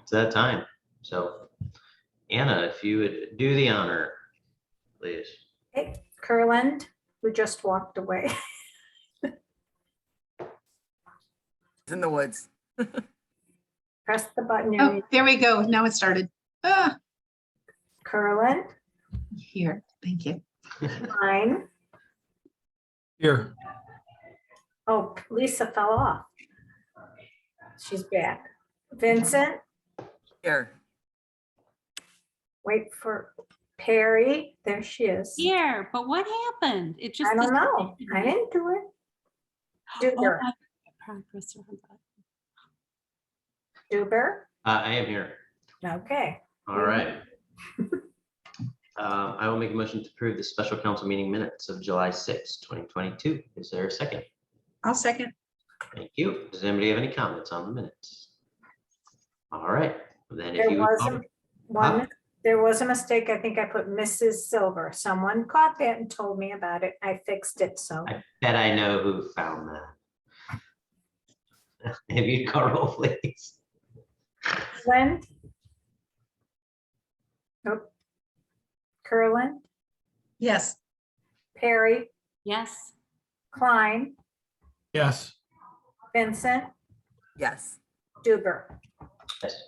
it's that time. So Anna, if you would do the honor, please. Okay, Kurland, who just walked away. It's in the woods. Press the button. you Oh, need. there we go. Now it started. Ah, Kurland, here. Thank you. Klein. Here. Oh, Lisa fell off. She's back. Vincent, Here. wait for Perry. There she is. Here, but what happened? It just. I don't know. disappeared. I didn't do it. Oh, Duber, progress around that. Duber. I am here. Okay. All right. I will make a motion to approve the special council meeting minutes of July 6, 2022. Is there a second? I'll second. Thank you. Does anybody have any comments on the minutes? All right, then if There you. was would- there was a mistake. I think I put Mrs. Silver. Someone caught that and told me about it. I fixed it, so. I bet I know who found that. If you call roll, please. Lynn? Nope. Kurland, Yes. Perry, Yes, Klein, Yes. Vincent, Yes. Duber. Yes.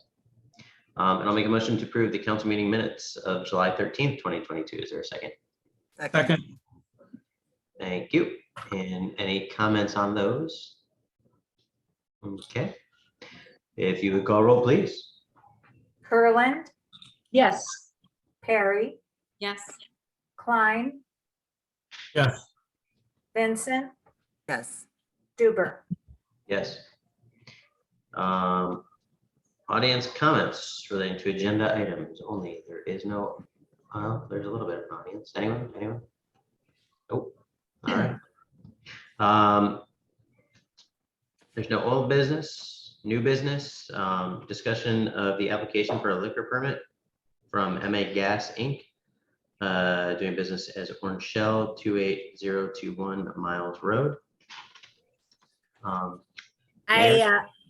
And I'll make a motion to approve the council meeting minutes of July 13th, 2022. Is there a second? Second. Thank you. And any comments on those? Okay. If you would call roll, please. Kurland, Yes. Perry, yes, Klein, Yes. Vincent, Yes. Duber. Yes. Audience comments relating to agenda items only. There is no, there's a little bit of an audience. Anyone? Nope. All right. There's no old business, new business, discussion of the application for a liquor permit from MA Gas Inc. Doing business as Orange Shell, 28021 Miles Road.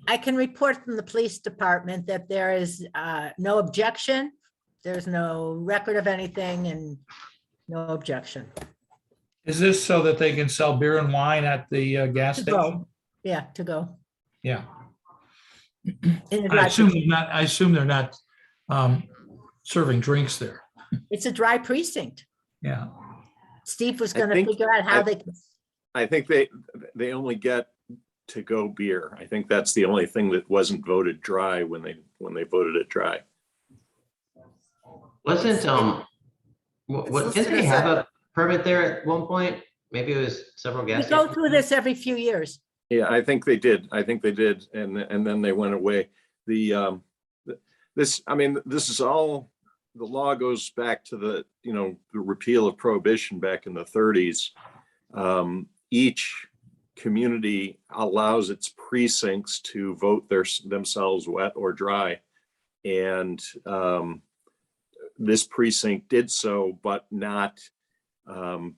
I can report from the police department that there is no objection. There's no record of anything and no objection. Is this so that they can sell beer and wine at the gas To station? go. Yeah, to go. Yeah. In the I drive-thru. assume they're not serving drinks there. It's a dry precinct. Yeah. Steve was I gonna think- figure out how I- they can. I think they only get to go beer. I think that's the only thing that wasn't voted dry when they voted it dry. Wasn't, what, didn't they have a permit there at one point? Maybe it was several We gas go stations. through this every few years. Yeah, I think they did. And then they went away. This is all, the law goes back to the repeal of prohibition back in the 30s. Each community allows its precincts to vote themselves wet or dry. And this precinct did so, but not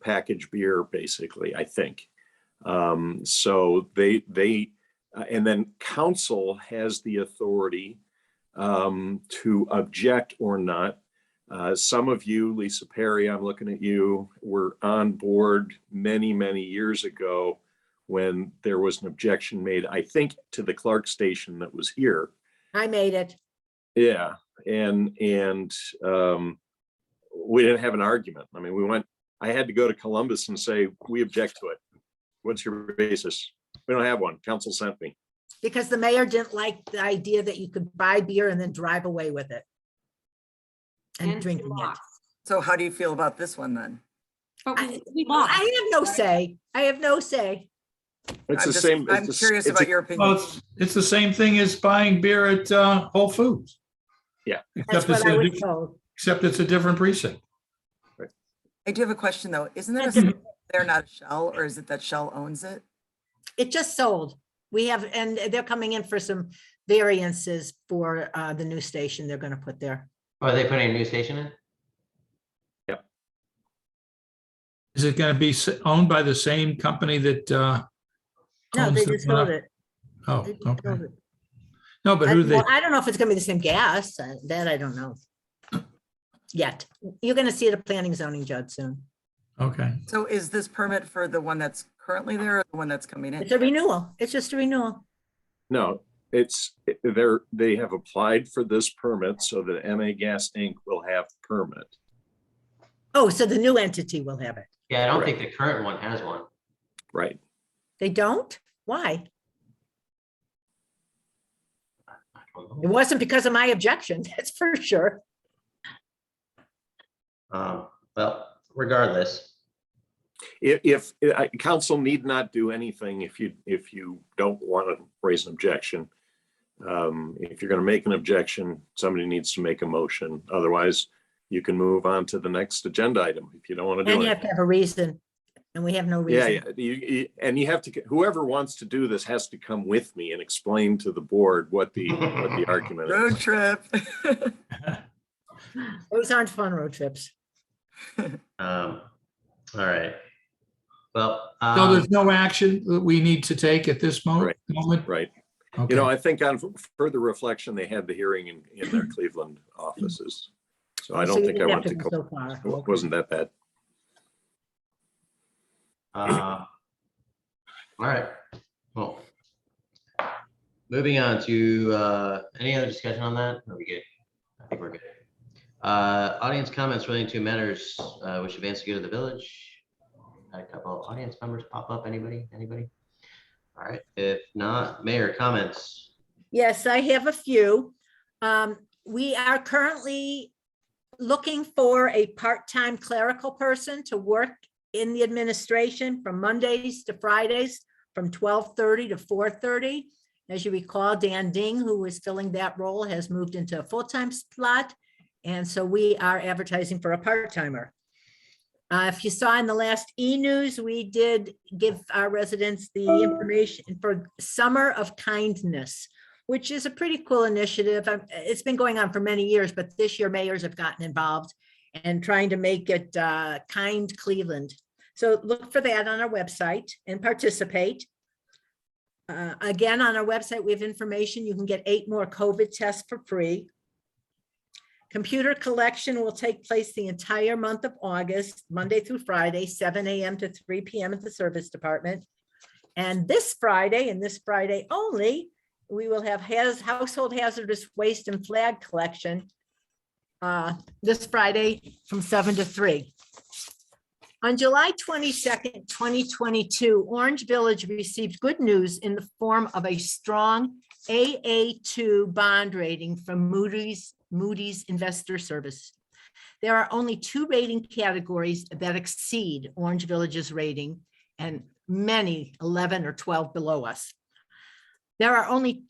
packaged beer, basically, I think. So and then council has the authority to object or not. Some of you, Lisa Perry, I'm looking at you, were on board many, many years ago when there was an objection made, I think, to the Clark station that was here. I made it. Yeah, and we didn't have an argument. I mean, I had to go to Columbus and say, we object to it. What's your basis? We don't have one. Council sent me. Because the mayor didn't like the idea that you could buy beer and then drive away with it. And and drinking it. lost. So how do you feel about this one then? But I we lost. I have no say. I have no say. It's the same. I'm curious about your Well, opinion. it's the same thing as buying beer at Whole Foods. Yeah. That's what I was told. Except it's a different precinct. I do have a question though. Isn't there That's- they're not a Shell, or is it that Shell owns it? It just sold. We have, and they're coming in for some variances for the new station they're gonna put there. Oh, are they putting a new station in? Is it going to be owned by the same company that? No, owns they the- just sold it. Oh, They just okay. sold it. No, but who they, Well, I don't know if it's gonna be the same gas, that I don't know. Yet, you're gonna see it at planning zoning, Judd, soon. okay. So is this permit for the one that's currently there or the one that's coming in? It's a renewal, it's just a renewal. No, they have applied for this permit so that MA Gas Inc. will have the permit. Oh, so the new entity will have it. Yeah, I don't Correct. think the current one has one. Right. They don't? Why? I don't It know. wasn't because of my objection, that's for sure. Well, regardless, If council need not do anything if you don't want to raise an objection. If you're going to make an objection, somebody needs to make a motion. Otherwise, you can move on to the next agenda item if you don't want to And do you have it. to have a reason, and we have no Yeah, reason. yeah. And you have to, whoever wants to do this has to come with me and explain to the board what the argument Road is. trip. Those aren't fun road trips. all right. Well, So there's no action that we need to take at this Right. moment? Right. Okay. You know, I think on further reflection, they had the hearing in their Cleveland offices. So I So don't you think I didn't want have to go go, so far. it Okay. wasn't that bad. all right. Well, moving on to any other discussion on that? Are we good? I think we're good. Audience comments relating to matters which advance to go to the village. Had a couple audience members pop up. Anybody? All right. If not, mayor comments. Yes, I have a few. We are currently looking for a part-time clerical person to work in the administration from Mondays to Fridays, from 12:30 to 4:30. As you recall, Dan Ding, who was filling that role, has moved into a full-time slot. And so we are advertising for a part-timer. If you saw in the last e-news, we did give our residents the information for Summer of Kindness, which is a pretty cool initiative. It's been going on for many years, but this year mayors have gotten involved and trying to make it Kind Cleveland. So look for that on our website and participate. Again, on our website, we have information. You can get 8 more COVID tests for free. Computer collection will take place the entire month of August, Monday through Friday, 7 a.m. to 3 p.m. at the service department. And this Friday, and this Friday only, we will have household hazardous waste and flag collection this Friday from 7 to 3. On July 22nd, 2022, Orange Village received good news in the form of a strong AA2 bond rating from Moody's Investor Service. There are only 2 rating categories that exceed Orange Village's rating, and many 11 or 12 below us. There are only,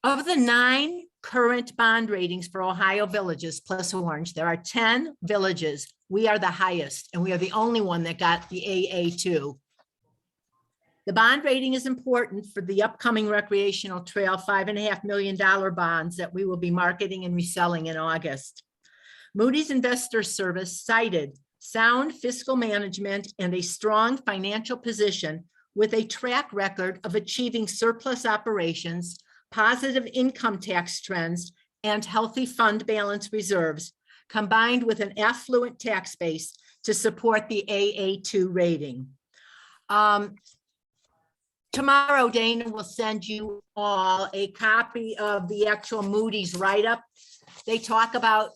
of the 9 current bond ratings for Ohio villages plus Orange, there are 10 villages. We are the highest, and we are the only one that got the AA2. The bond rating is important for the upcoming recreational trail $5.5 million bonds that we will be marketing and reselling in August. Moody's Investor Service cited sound fiscal management and a strong financial position with a track record of achieving surplus operations, positive income tax trends, and healthy fund balance reserves, combined with an affluent tax base to support the AA2 rating. Tomorrow, Dana will send you all a copy of the actual Moody's write-up. They talk about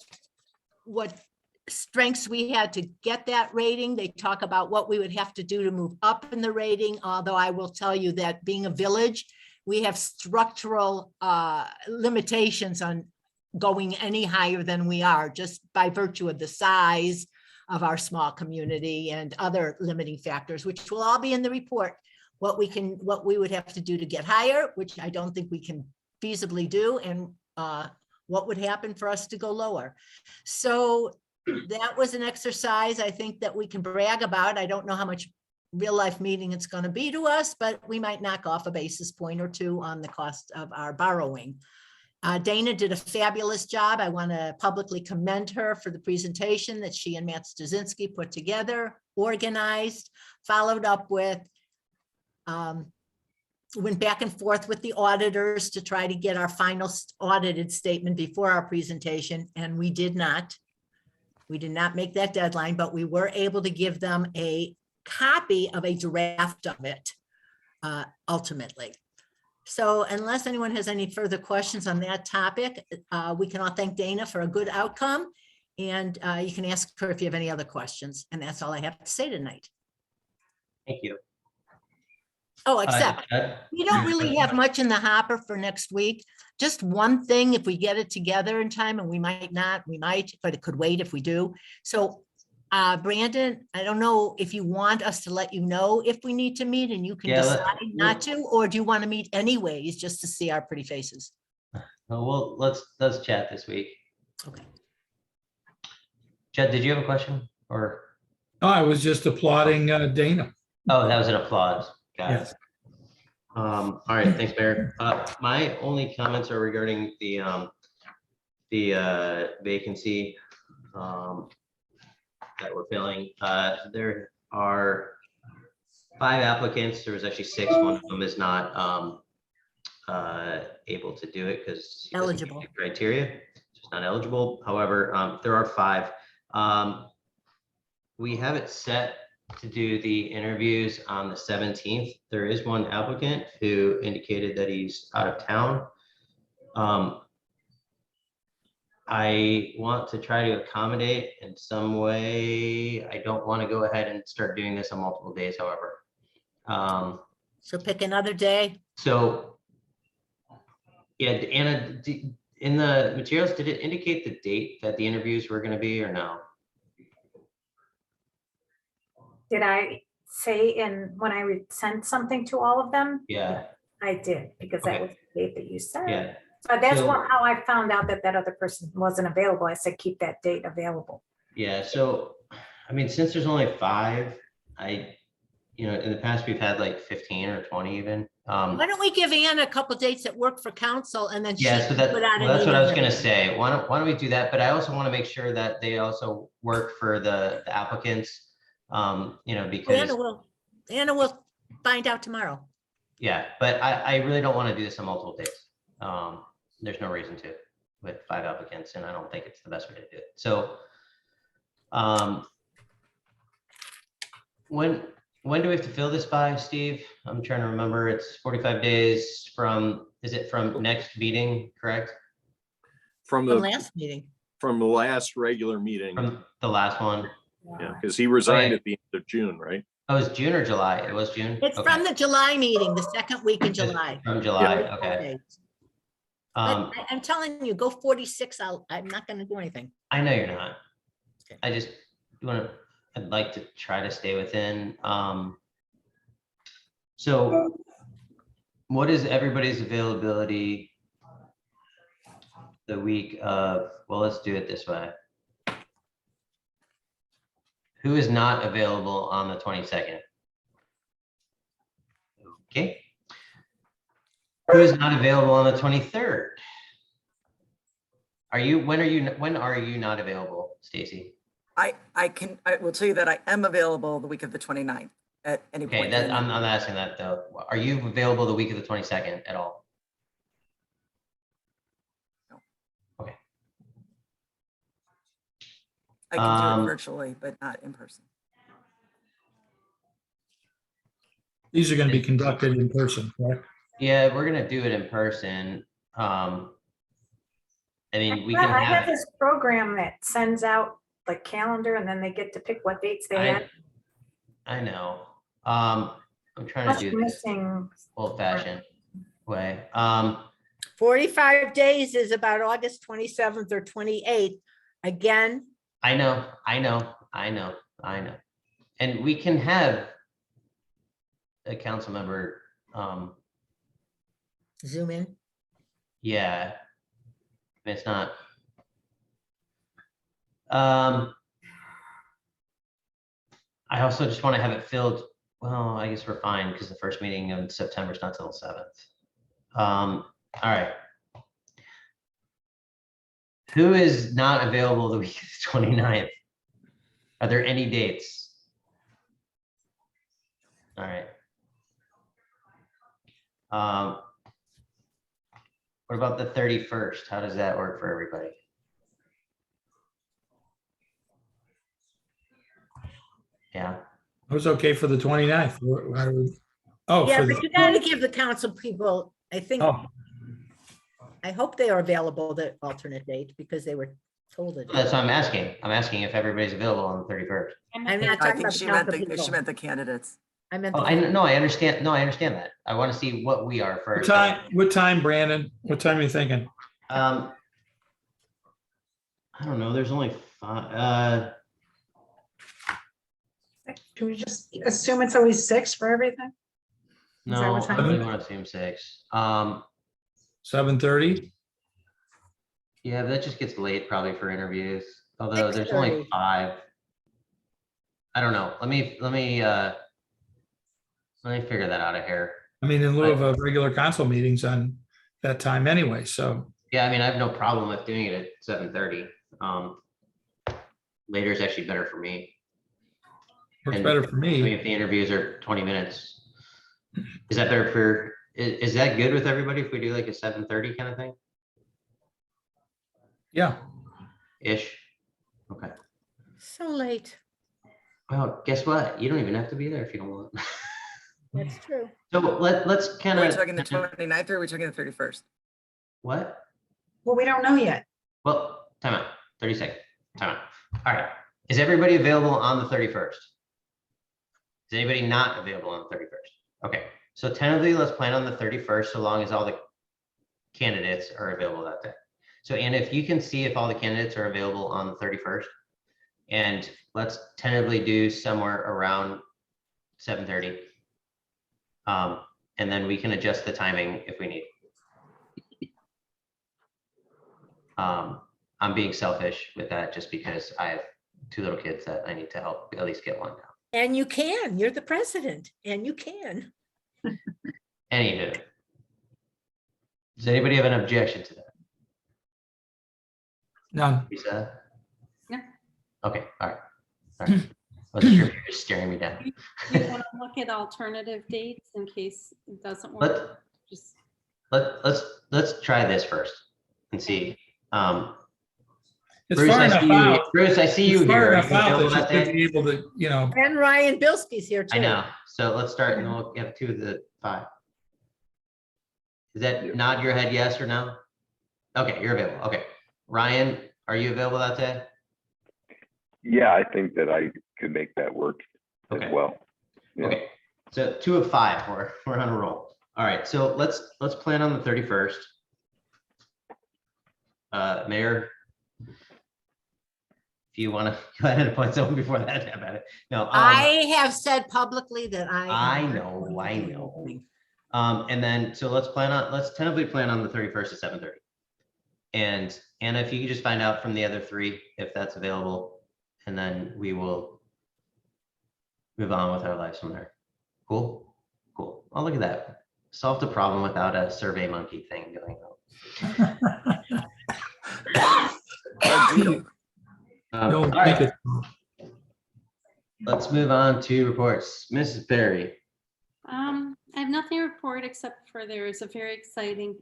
what strengths we had to get that rating. They talk about what we would have to do to move up in the rating, although I will tell you that being a village, we have structural limitations on going any higher than we are, just by virtue of the size of our small community and other limiting factors, which will all be in the report. What we would have to do to get higher, which I don't think we can feasibly do, and what would happen for us to go lower. So that was an exercise I think that we can brag about. I don't know how much real life meeting it's going to be to us, but we might knock off a basis point or 2 on the cost of our borrowing. Dana did a fabulous job. I want to publicly commend her for the presentation that she and Matt Stasinski put together, organized, followed up with went back and forth with the auditors to try to get our final audited statement before our presentation, and we did not. We did not make that deadline, but we were able to give them a copy of a draft of it ultimately. So unless anyone has any further questions on that topic, we can all thank Dana for a good outcome. And you can ask her if you have any other questions. And that's all I have to say tonight. Thank you. Oh, except Chad? we don't really have much in the hopper for next week. Just one thing, if we get it together in time, and we might not, we might, but it could wait if we do. So Brandon, I don't know if you want us to let you know if we need to meet and you can Yeah, decide not to, or do you want to meet anyways, just to see our pretty faces? Well, let's chat this week. Okay. Chad, did you have a question or? No, I was just applauding Dana. Oh, that was an applause. Got it. Yes. All right, thanks, Mayor. My only comments are regarding the vacancy that we're filling. There are 5 applicants. There was actually 6. One of them is not able to do it because Eligible. criteria. Just not eligible. However, there are 5. We have it set to do the interviews on the 17th. There is one applicant who indicated that he's out of town. I want to try to accommodate in some way. I don't want to go ahead and start doing this on multiple days, however. So pick another day. So, yeah, Anna, in the materials, did it indicate the date that the interviews were going to be or no? Did I say when I sent something to all of them? Yeah, I did, because that Okay. was the date that you said. yeah. So that's So- how I found out that other person wasn't available. I said, keep that date available. Yeah, so, I mean, since there's only 5, in the past, we've had like 15 or 20 even. Why don't we give Ann a couple dates that work for council and then she Yeah, so can that, put out well, an that's what I was email. gonna say. Why don't we do that? But I also want to make sure that they also work for the applicants. Because, Anna will find out tomorrow. yeah, but I really don't want to do this on multiple days. There's no reason to with 5 applicants, and I don't think it's the best way to do it. So, when do we have to fill this by, Steve? I'm trying to remember. It's 45 days is it from next meeting, correct? From From the, last meeting. from the last regular meeting, From the last one? yeah, because he resigned Okay. at the end of June, right? Oh, it was June or July? It was June? It's Okay. from the July meeting, the second week in Just July. From July, Yeah. okay. But Um, I'm telling you, go 46. I'm not gonna do anything. I know you're not. Okay. I just I'd like to try to stay within. So what is everybody's availability the week of, well, let's do it this way. Who is not available on the 22nd? Okay. Who is not available on the 23rd? When are you not available, Stacy? I will tell you that I am available the week of the 29th at any Okay, point. I'm asking that though. Are you available the week of the 22nd at all? I can do Um, it virtually, but not in person. These are going to be conducted in person, correct? Yeah, we're gonna do it in person. I mean, we Well, can I have have, this program that sends out the calendar and then they get to pick what dates they have. I know. I'm trying to Much do this missing. old fashioned way. 45 days is about August 27th or 28th. Again, I know. And we can have a council member, zoom in. yeah. It's not. I also just want to have it filled. Well, I guess we're fine because the first meeting in September is not till the 7th. All right. Who is not available the week of the 29th? Are there any dates? All right. What about the 31st? How does that work for everybody? Yeah, It was okay for the 29th. How do we- Oh, Yeah, for but the, you gotta give the council people, I think, oh, I hope they are available the alternate date because they were told it. that's what I'm asking. I'm asking if everybody's available on the 31st. I'm I'm not I talking think about she the meant council she people. meant the candidates. I meant. Oh, the I know, I understand. No, I understand that. I want to see what we are what first. time, Brandon? What time are you thinking? I don't know. There's only 5. Can we just assume it's always 6 for everything? Is that No, what I time really it is? want to assume 6. 7:30? Yeah, but that just gets late probably for interviews, although there's only 6:30. 5. I don't know. Let me figure that out of here. I mean, in lieu of a regular council meetings on that time anyway, so. Yeah, I mean, I have no problem with doing it at 7:30. Later is actually better for me. Works And- better for I mean, me. if the interviews are 20 minutes, is that better for, is that good with everybody if we do like a 7:30 kind of thing? Yeah. Ish? Okay. So late. Well, guess what? You don't even have to be there if you don't want. That's true. So let's kind Are we of. talking the 29th or are we talking the 31st? What? Well, we don't know yet. Well, time out, 30 seconds, time out. All right, is everybody available on the 31st? Is anybody not available on the 31st? Okay, so tentatively, let's plan on the 31st, so long as all the candidates are available that day. So Anna, if you can see if all the candidates are available on the 31st, and let's tentatively do somewhere around 7:30. And then we can adjust the timing if we need. I'm being selfish with that just because I have 2 little kids that I need to help at least get one now. And you can, you're the president, and you can. Anywho. Does anybody have an objection to that? None. Lisa? No. Okay, all right. All right. Wasn't sure if you're just staring me down. You want to look at alternative dates in case it doesn't work? Just Let's try this first and see. It's Bruce, far I enough see you. out. Bruce, I see It's you far here. Are enough you out available that that you should day? be able to, you know, And Ryan Bilski's here too. I know. So let's start and we'll have 2 of the 5. Is that nod your head yes or no? Okay, you're available. Okay. Ryan, are you available that day? Yeah, I think that I could make that work as Okay. well. Yeah. Okay. So 2 of 5, we're on a roll. All right, so let's plan on the 31st. Mayor, if you want to go ahead and appoint someone before that, have at it. No, I have said publicly that I. I am know, not I going to know. anything. And then, so let's tentatively plan on the 31st at 7:30. And Anna, if you could just find out from the other 3 if that's available, and then we will move on with our lives from there. Cool? Cool. Oh, look at that. Solved a problem without a Survey Monkey thing going on. Deal. no, All make right, it. let's move on to reports. Mrs. Perry. I have nothing to report except for there is a very exciting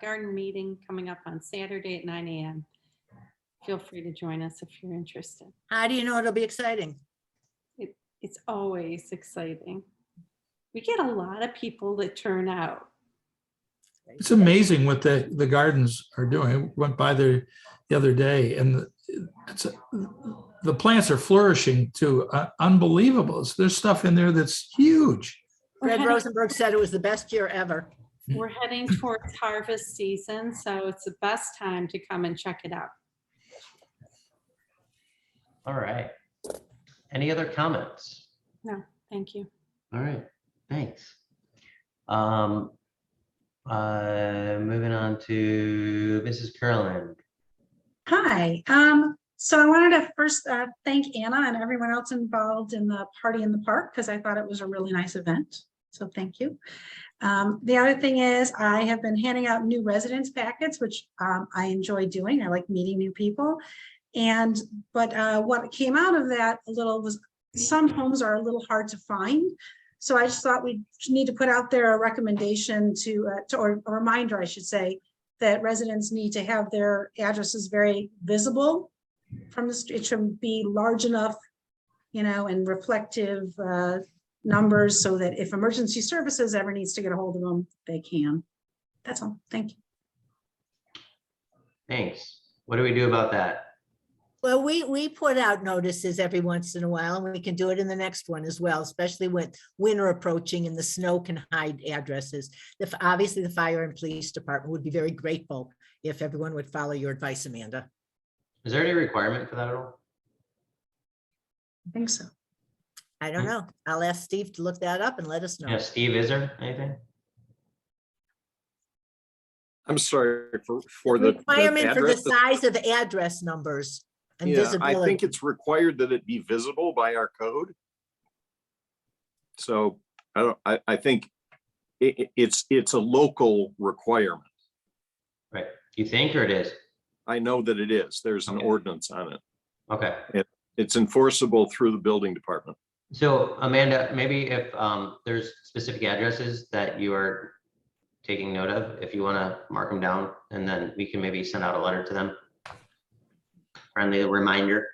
garden meeting coming up on Saturday at 9 a.m. Feel free to join us if you're interested. How do you know it'll be exciting? It's always exciting. We get a lot of people that turn out. It's amazing what the gardens are doing. I went by there the other day and the plants are flourishing to unbelievable. There's stuff in there that's huge. Fred Rosenberg said it was the best year ever. We're heading towards harvest season, so it's the best time to come and check it out. All right. Any other comments? No, thank you. All right, thanks. Moving on to Mrs. Curlin. Hi. So I wanted to first thank Anna and everyone else involved in the party in the park because I thought it was a really nice event. So thank you. The other thing is I have been handing out new residence packets, which I enjoy doing. I like meeting new people. But what came out of that a little was some homes are a little hard to find. So I just thought we need to put out there a recommendation or a reminder, I should say, that residents need to have their addresses very visible from the street. It should be large enough, and reflective numbers so that if emergency services ever needs to get a hold of them, they can. That's all. Thank you. Thanks. What do we do about that? Well, we put out notices every once in a while, and we can do it in the next one as well, especially with winter approaching and the snow can hide addresses. Obviously, the fire and police department would be very grateful if everyone would follow your advice, Amanda. Is there any requirement for that at all? I think so. I don't know. I'll ask Steve to look that up and let us know. Yeah, Steve, is there anything? I'm sorry for the Requirement for the address. size of address numbers and Yeah, I visibility. think it's required that it be visible by our code. So I think it's a local requirement. Right. You think, or it is? I know that it is. There's an Okay. ordinance on it. Okay. It's enforceable through the building department. So Amanda, maybe if there's specific addresses that you are taking note of, if you want to mark them down, and then we can maybe send out a letter to them. Friendly reminder.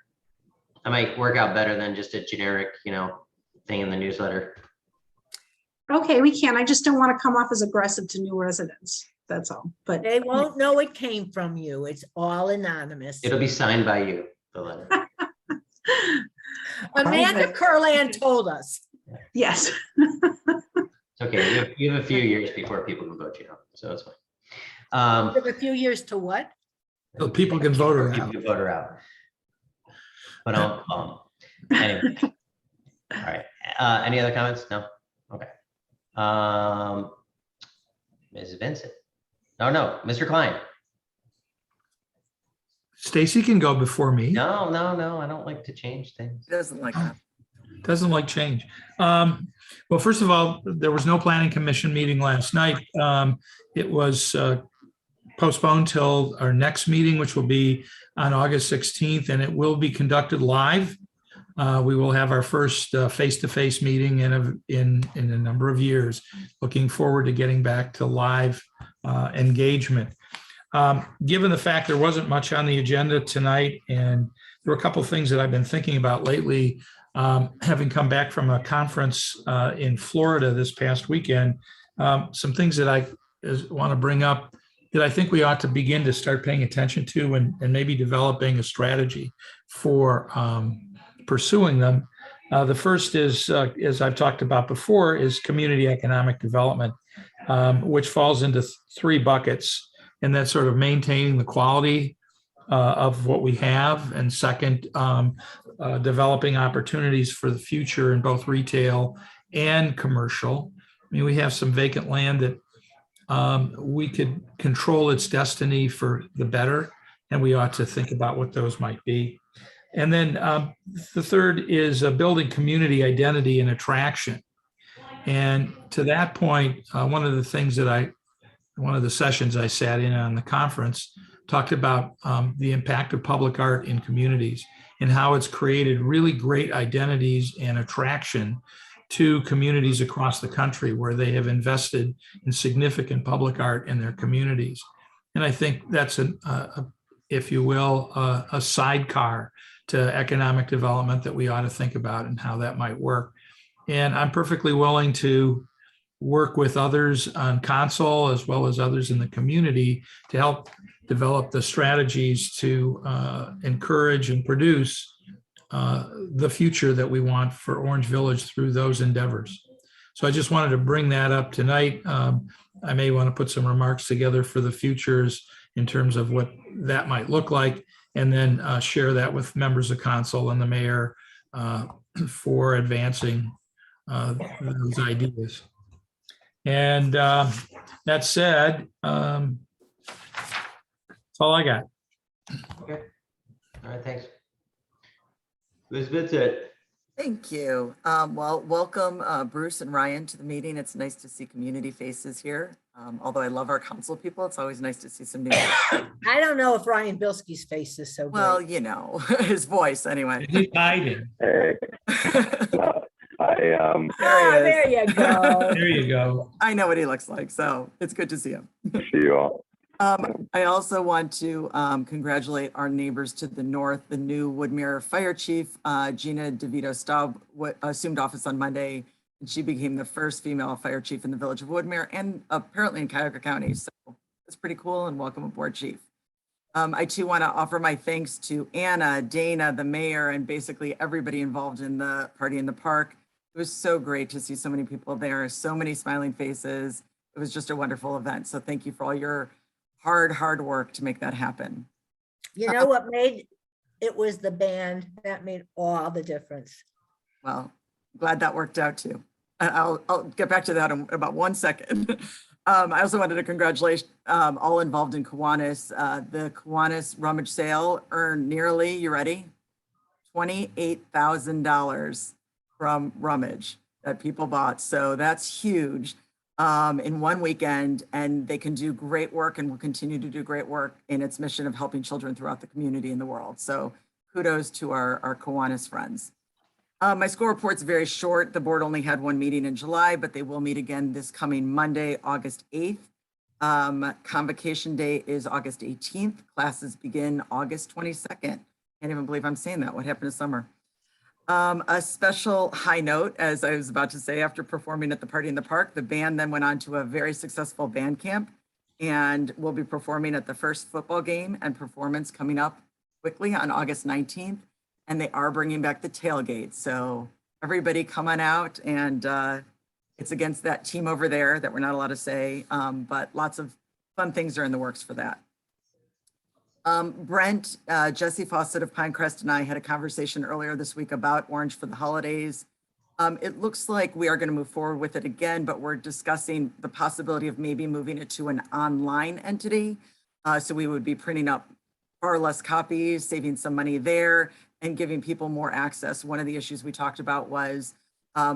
That might work out better than just a generic, thing in the newsletter. Okay, we can. I just don't want to come off as aggressive to new residents. That's all. But They won't know it came from you. It's all anonymous. It'll be signed by you, the letter. Amanda Kurland told us. yes. It's okay. You have a few years before people can vote you out, so it's fine. We have a few years to what? So people can vote her People out. can vote her out. But anyway. All right. Any other comments? No? Okay. Ms. Vincent. No, Mr. Klein. Stacy can go before me. No, I don't like to change things. He doesn't like that. Doesn't like change. Well, first of all, there was no planning commission meeting last night. It was postponed till our next meeting, which will be on August 16th, and it will be conducted live. We will have our first face-to-face meeting in a number of years. Looking forward to getting back to live engagement. Given the fact there wasn't much on the agenda tonight, and there were a couple of things that I've been thinking about lately, having come back from a conference in Florida this past weekend, some things that I want to bring up that I think we ought to begin to start paying attention to and maybe developing a strategy for pursuing them. The first is, as I've talked about before, is community economic development, which falls into three buckets. And that's sort of maintaining the quality of what we have. And second, developing opportunities for the future in both retail and commercial. I mean, we have some vacant land that we could control its destiny for the better, and we ought to think about what those might be. And then the third is building community identity and attraction. And to that point, one of the sessions I sat in on the conference talked about the impact of public art in communities and how it's created really great identities and attraction to communities across the country where they have invested in significant public art in their communities. And I think that's if you will, a sidecar to economic development that we ought to think about and how that might work. And I'm perfectly willing to work with others on Consol as well as others in the community to help develop the strategies to encourage and produce the future that we want for Orange Village through those endeavors. So I just wanted to bring that up tonight. I may want to put some remarks together for the futures in terms of what that might look like, and then share that with members of Consol and the mayor for advancing those ideas. And that said, that's all I got. Okay. All right, thanks. Ms. Vincent. Thank you. Well, welcome Bruce and Ryan to the meeting. It's nice to see community faces here. Although I love our council people, it's always nice to see some new. I don't know if Ryan Bilski's face is so Well, great. you know, his voice anyway. He's hiding. Hey, I There Ah, he is. there you go. There you go. I know what he looks like, so it's good to see him. See you all. I also want to congratulate our neighbors to the north. The new Woodmere Fire Chief, Gina DeVito Staub, assumed office on Monday, and she became the first female fire chief in the village of Woodmere and apparently in Cuyahoga County. So it's pretty cool, and welcome aboard, Chief. I too want to offer my thanks to Anna, Dana, the mayor, and basically everybody involved in the Party in the Park. It was so great to see so many people there, so many smiling faces. It was just a wonderful event. So thank you for all your hard work to make that happen. You know what made, it was the band that made all the difference. Well, glad that worked out too. I'll get back to that in about 1 second. I also wanted to congratulate all involved in Kiwanis. The Kiwanis rummage sale earned nearly, you ready? $28,000 from rummage that people bought. So that's huge in one weekend, and they can do great work and will continue to do great work in its mission of helping children throughout the community and the world. So kudos to our Kiwanis friends. My school report's very short. The board only had one meeting in July, but they will meet again this coming Monday, August 8th. Convocation day is August 18th. Classes begin August 22nd. Can't even believe I'm saying that. What happened to summer? A special high note, as I was about to say, after performing at the Party in the Park, the band then went on to a very successful band camp and will be performing at the first football game and performance coming up quickly on August 19th. And they are bringing back the tailgate. So everybody come on out, and it's against that team over there that we're not allowed to say, but lots of fun things are in the works for that. Brent, Jesse Fawcett of Pinecrest and I had a conversation earlier this week about Orange for the holidays. It looks like we are going to move forward with it again, but we're discussing the possibility of maybe moving it to an online entity. So we would be printing up far less copies, saving some money there, and giving people more access. One of the issues we talked about was,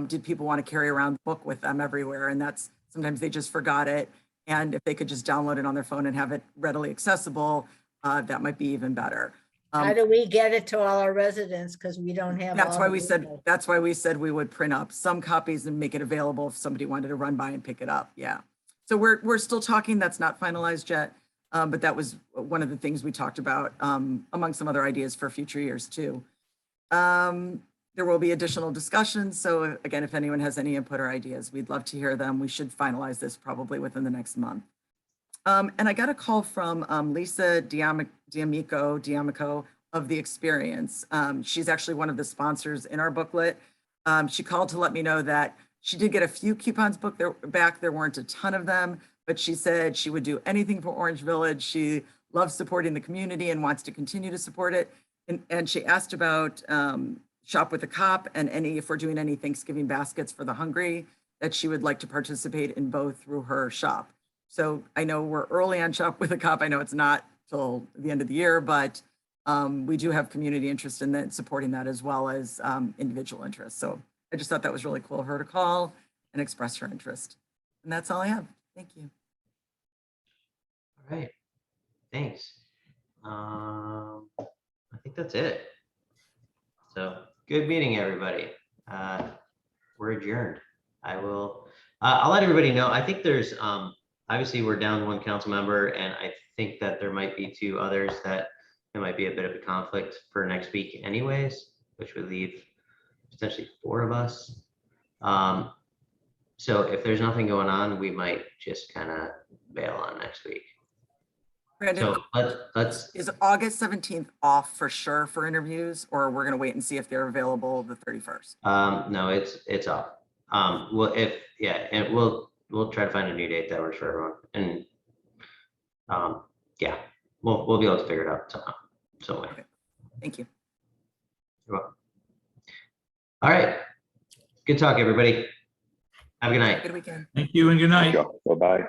did people want to carry around the book with them everywhere? And that's, sometimes they just forgot it. And if they could just download it on their phone and have it readily accessible, that might be even better. How do we get it to all our residents? Because we don't have. That's all why the we said, info. that's why we said we would print up some copies and make it available if somebody wanted to run by and pick it up. Yeah. So we're still talking, that's not finalized yet. But that was one of the things we talked about, among some other ideas for future years too. There will be additional discussions. So again, if anyone has any input or ideas, we'd love to hear them. We should finalize this probably within the next month. And I got a call from Lisa D'Amico of The Experience. She's actually one of the sponsors in our booklet. She called to let me know that she did get a few coupons back. There weren't a ton of them, but she said she would do anything for Orange Village. She loves supporting the community and wants to continue to support it. And she asked about Shop with a Cop and if we're doing any Thanksgiving baskets for the hungry, that she would like to participate in both through her shop. So I know we're early on Shop with a Cop. I know it's not till the end of the year, but we do have community interest in that, supporting that as well as individual interest. So I just thought that was really cool of her to call and express her interest. And that's all I have. Thank you. All right, thanks. I think that's it. So good meeting, everybody. We're adjourned. I'll let everybody know. I think there's, obviously we're down one council member, and I think that there might be two others that there might be a bit of a conflict for next week anyways, which would leave potentially 4 of us. So if there's nothing going on, we might just kind of bail on next week. Brandon, So let's is August 17th off for sure for interviews, or we're going to wait and see if they're available the 31st? no, it's off. Well, and we'll try to find a new date that works for everyone. And yeah, we'll be able to figure it out somehow, some way. Okay. Thank you. You're welcome. All right. Good talk, everybody. Have a good night. Good weekend. Thank you and good night. Bye-bye.